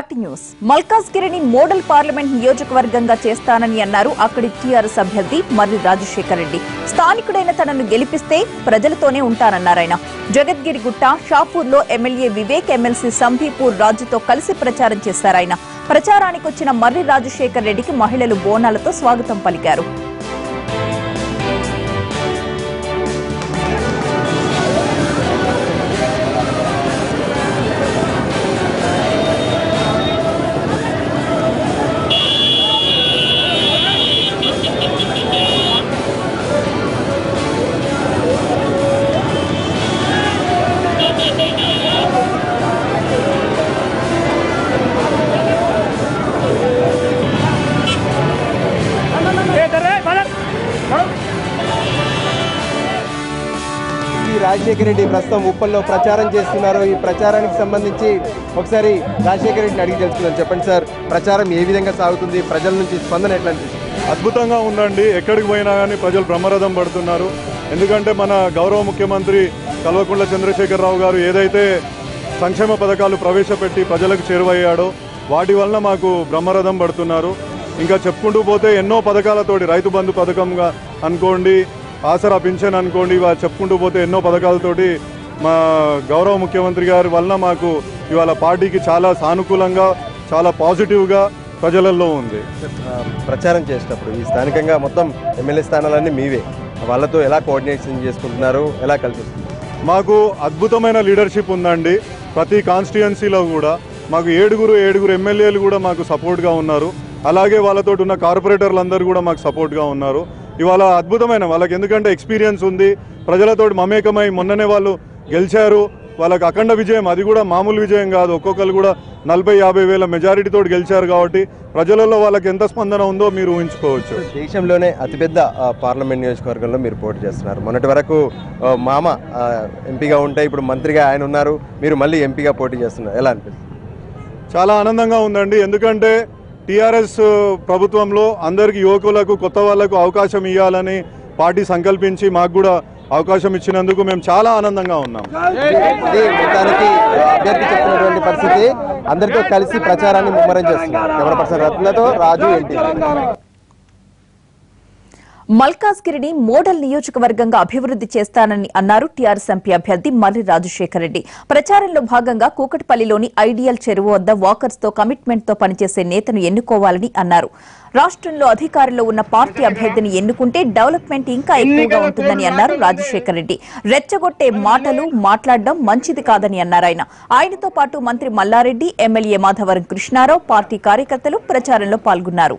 Party news. మల్కాజ్గిరిని model parliament నియోజకవర్గంగా చేస్తానని అన్నారు అక్కడి టీఆర్ఎస్ అభ్యర్థి మర్రి రాజశేఖర్ రెడ్డి. స్థానికుడైన తనను గెలిపిస్తే ప్రజలతోనే ఉంటానన్నారాయన. జగద్గిరిగుట్ట, షాపూర్లో ఎమ్మెల్యే వివేక్, ఎమ్మెల్సీ సంభీపూర్ రాజుతో కలిసి ప్రచారం చేశారాయన. ప్రచారానికి వచ్చిన మర్రి రాజశేఖర్ రెడ్డికి మహిళలు బోనాలతో స్వాగతం పలికారు. రాజశేఖర్ రెడ్డి ప్రస్తుతం ఉప్పల్లో ప్రచారం చేస్తున్నారు. ఈ ప్రచారానికి సంబంధించి ఒకసారి రాజశేఖర్ రెడ్డిని అడిగి తెలుసుకుందాం. చెప్పండి సార్, ప్రచారం ఏ విధంగా సాగుతుంది? ప్రజల నుంచి స్పందన ఎట్లా అనిపిస్తుంది? అద్భుతంగా ఉందండి. ఎక్కడికి పోయినా కానీ ప్రజలు బ్రహ్మరథం పడుతున్నారు. ఎందుకంటే మన గౌరవ ముఖ్యమంత్రి కల్వకుంట్ల చంద్రశేఖరరావు గారు ఏదైతే సంక్షేమ పథకాలు ప్రవేశపెట్టి ప్రజలకు చేరువయ్యాడో వాటి వలన మాకు బ్రహ్మరథం పడుతున్నారు. ఇంకా చెప్పుకుంటూ పోతే ఎన్నో పథకాలతోటి, రైతు బంధు పథకంగా అనుకోండి, ఆసరా పింఛన్ అనుకోండి, ఇవాళ చెప్పుకుంటూ పోతే ఎన్నో పథకాలతోటి మా గౌరవ ముఖ్యమంత్రి గారి వలన మాకు ఇవాళ పార్టీకి చాలా సానుకూలంగా, చాలా పాజిటివ్గా ప్రజలలో ఉంది. ప్రచారం చేసేటప్పుడు ఈ స్థానికంగా మొత్తం ఎమ్మెల్యే స్థానాలన్నీ మీవే, వాళ్ళతో ఎలా కోఆర్డినేషన్ చేసుకుంటున్నారు, ఎలా కలిసి వస్తుంది? మాకు అద్భుతమైన లీడర్షిప్ ఉందండి. ప్రతి కాన్స్టిట్యుయెన్సీలో కూడా మాకు ఏడుగురు ఎమ్మెల్యేలు కూడా మాకు సపోర్ట్గా ఉన్నారు. అలాగే వాళ్ళతో ఉన్న కార్పొరేటర్లు అందరూ కూడా మాకు సపోర్ట్గా ఉన్నారు. ఇవాళ అద్భుతమైన వాళ్ళకి, ఎందుకంటే ఎక్స్పీరియన్స్ ఉంది, ప్రజలతో మమేకమై మొన్ననే వాళ్ళు గెలిచారు. వాళ్ళకి అఖండ విజయం, అది కూడా మామూలు విజయం కాదు. ఒక్కొక్కరు కూడా 40-50 వేల మెజారిటీతో గెలిచారు. కాబట్టి ప్రజలలో వాళ్ళకి ఎంత స్పందన ఉందో మీరు ఊహించుకోవచ్చు. దేశంలోనే అతిపెద్ద పార్లమెంట్ నియోజకవర్గంలో మీరు పోటీ చేస్తున్నారు. మొన్నటి వరకు మామ ఎంపీగా ఉంటే ఇప్పుడు మంత్రిగా ఆయన ఉన్నారు, మీరు మళ్ళీ ఎంపీగా పోటీ చేస్తున్నారు. ఎలా అనిపిస్తుంది? చాలా ఆనందంగా ఉందండి. ఎందుకంటే టీఆర్ఎస్ ప్రభుత్వంలో అందరికీ, యువకులకు, కొత్త వాళ్లకు అవకాశం ఇవ్వాలని పార్టీ సంకల్పించి మాకు కూడా అవకాశం ఇచ్చినందుకు మేము చాలా ఆనందంగా ఉన్నాం. మొత్తానికి అభ్యర్థి చెప్పినటువంటి పరిస్థితి, అందరితో కలిసి ప్రచారాన్ని ముమ్మరం చేస్తున్నారు. కెమెరా పర్సన్ రత్నతో రాజు, ఎన్టీఆర్. మల్కాజ్గిరిని మోడల్ నియోజకవర్గంగా అభివృద్ది చేస్తానని అన్నారు టీఆర్ఎస్ ఎంపీ అభ్యర్థి మర్రి రాజశేఖర్ రెడ్డి. ప్రచారంలో భాగంగా కూకట్పల్లిలోని ఐడియల్ చెరువు వద్ద వాకర్స్ తో కమిట్మెంట్ తో పనిచేసే నేతను ఎన్నుకోవాలని అన్నారు. రాష్ట్రంలో అధికారంలో ఉన్న పార్టీ అభ్యర్థిని ఎన్నుకుంటే డెవలప్మెంట్ ఇంకా ఎక్కువగా ఉంటుందని అన్నారు రాజశేఖర్ రెడ్డి. రెచ్చగొట్టే మాటలు మాట్లాడడం మంచిది కాదని అన్నారు ఆయన. ఆయనతో పాటు మంత్రి మల్లారెడ్డి, ఎమ్మెల్యే మాధవరం కృష్ణారావు, పార్టీ కార్యకర్తలు ప్రచారంలో పాల్గొన్నారు.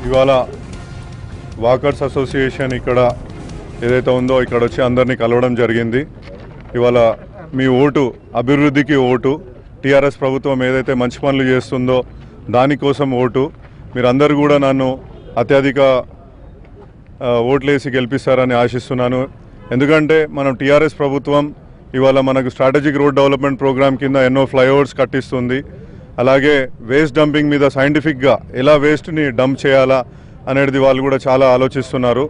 ఇవాళ వాకర్స్ అసోసియేషన్ ఇక్కడ ఏదైతే ఉందో ఇక్కడ వచ్చి అందరినీ కలవడం జరిగింది. ఇవాళ మీ ఓటు అభివృద్ధికి ఓటు, టీఆర్ఎస్ ప్రభుత్వం ఏదైతే మంచి పనులు చేస్తుందో దానికోసం ఓటు. మీరందరూ కూడా నన్ను అత్యధిక ఓట్లేసి గెలిపిస్తారని ఆశిస్తున్నాను. ఎందుకంటే మనం టీఆర్ఎస్ ప్రభుత్వం ఇవాళ మనకు స్ట్రాటజిక్ రోడ్ డెవలప్మెంట్ ప్రోగ్రామ్ కింద ఎన్నో ఫ్లైఓవర్స్ కట్టిస్తుంది. అలాగే వేస్ట్ డంపింగ్ మీద సైంటిఫిక్గా ఎలా వేస్ట్ని డంప్ చేయాలా అనేది వాళ్ళు కూడా చాలా ఆలోచిస్తున్నారు.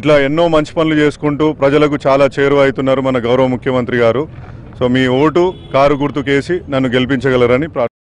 ఇట్లా ఎన్నో మంచి పనులు చేసుకుంటూ ప్రజలకు చాలా చేరువ అవుతున్నారు మన గౌరవ ముఖ్యమంత్రి గారు. సో మీ ఓటు కారు గుర్తుకేసి నన్ను గెలిపించగలరని